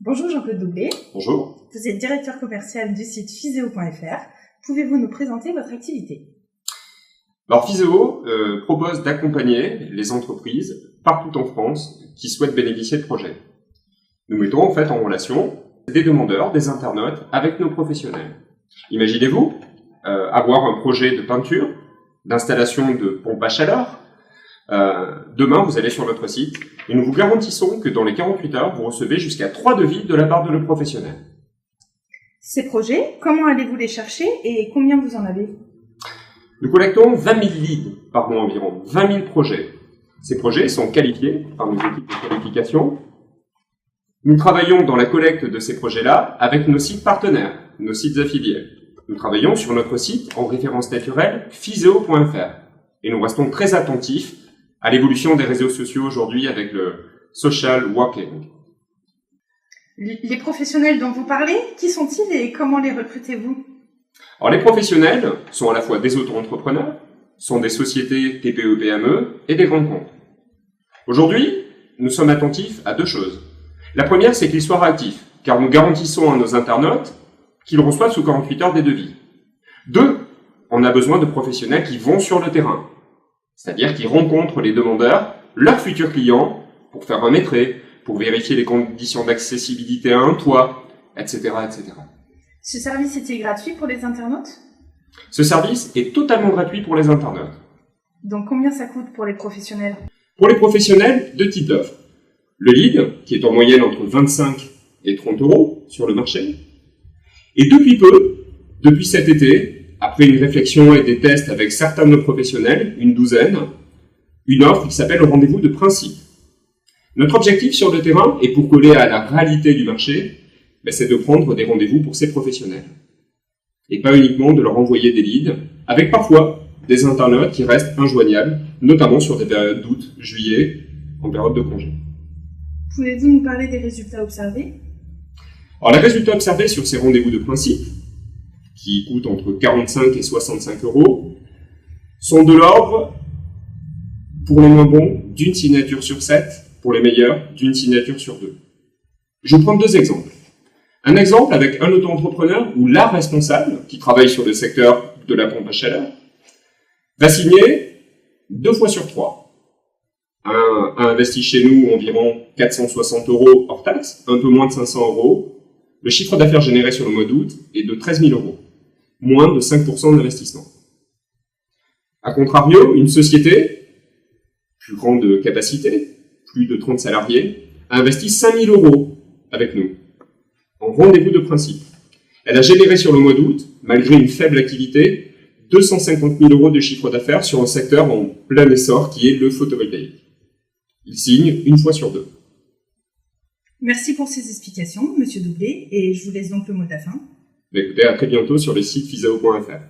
Bonjour Jean-Claude Doublé. Bonjour. Vous êtes directeur commercial du site Fiseo.fr. Pouvez-vous nous présenter votre activité? Alors Fiseo propose d'accompagner les entreprises partout en France qui souhaitent bénéficier de projets. Nous mettons en fait en relation des demandeurs, des internautes avec nos professionnels. Imaginez-vous avoir un projet de peinture, d'installation de pompe à chaleur. Demain, vous allez sur notre site et nous vous garantissons que dans les 48 heures, vous recevez jusqu'à 3 devis de la part de nos professionnels. Ces projets, comment allez-vous les chercher et combien vous en avez? Nous collectons 20 000 leads par mois environ, 20 000 projets. Ces projets sont qualifiés par nos équipes de qualification. Nous travaillons dans la collecte de ces projets-là avec nos sites partenaires, nos sites affiliés. Nous travaillons sur notre site en référence naturelle Fiseo.fr et nous restons très attentifs à l'évolution des réseaux sociaux aujourd'hui avec le social working. Les professionnels dont vous parlez, qui sont-ils et comment les recrutez-vous? Alors les professionnels sont à la fois des auto-entrepreneurs, sont des sociétés TPE-PME et des grands comptes. Aujourd'hui, nous sommes attentifs à deux choses. La première, c'est qu'ils soient réactifs, car nous garantissons à nos internautes qu'ils reçoivent sous 48 heures des devis. Deux, on a besoin de professionnels qui vont sur le terrain, c'est-à-dire qui rencontrent les demandeurs, leurs futurs clients, pour faire un maîtrise, pour vérifier les conditions d'accessibilité à un toit, etc., etc. Ce service était gratuit pour les internautes? Ce service est totalement gratuit pour les internautes. Donc combien ça coûte pour les professionnels? Pour les professionnels, deux types d'offres. Le lead, qui est en moyenne entre 25 et 30 euros sur le marché. Et depuis peu, depuis cet été, après une réflexion et des tests avec certains de nos professionnels, une douzaine, une offre qui s'appelle le rendez-vous de principe. Notre objectif sur le terrain, et pour coller à la réalité du marché, c'est de prendre des rendez-vous pour ces professionnels. Et pas uniquement de leur envoyer des leads, avec parfois des internautes qui restent injoignables, notamment sur des périodes d'août, juillet, en période de congé. Pouvez-vous nous parler des résultats observés? Alors les résultats observés sur ces rendez-vous de principe, qui coûtent entre 45 et 65 euros, sont de l'ordre, pour les moins bons, d'une signature sur 7, pour les meilleurs, d'une signature sur 2. Je vais prendre deux exemples. Un exemple avec un auto-entrepreneur où la responsable, qui travaille sur le secteur de la pompe à chaleur, va signer 2 fois sur 3. A investi chez nous environ 460 euros hors taxe, un peu moins de 500 euros. Le chiffre d'affaires généré sur le mois d'août est de 13 000 euros, moins de 5% d'investissement. A contrario, une société, plus grande capacité, plus de 30 salariés, a investi 5 000 euros avec nous, en rendez-vous de principe. Elle a généré sur le mois d'août, malgré une faible activité, 250 000 euros de chiffre d'affaires sur un secteur en plein essor qui est le photovoltaïque. Il signe 1 fois sur 2. Merci pour ces explications, Monsieur Doublé, et je vous laisse donc le mot de la fin. Écoutez, à très bientôt sur le site Fiseo.fr.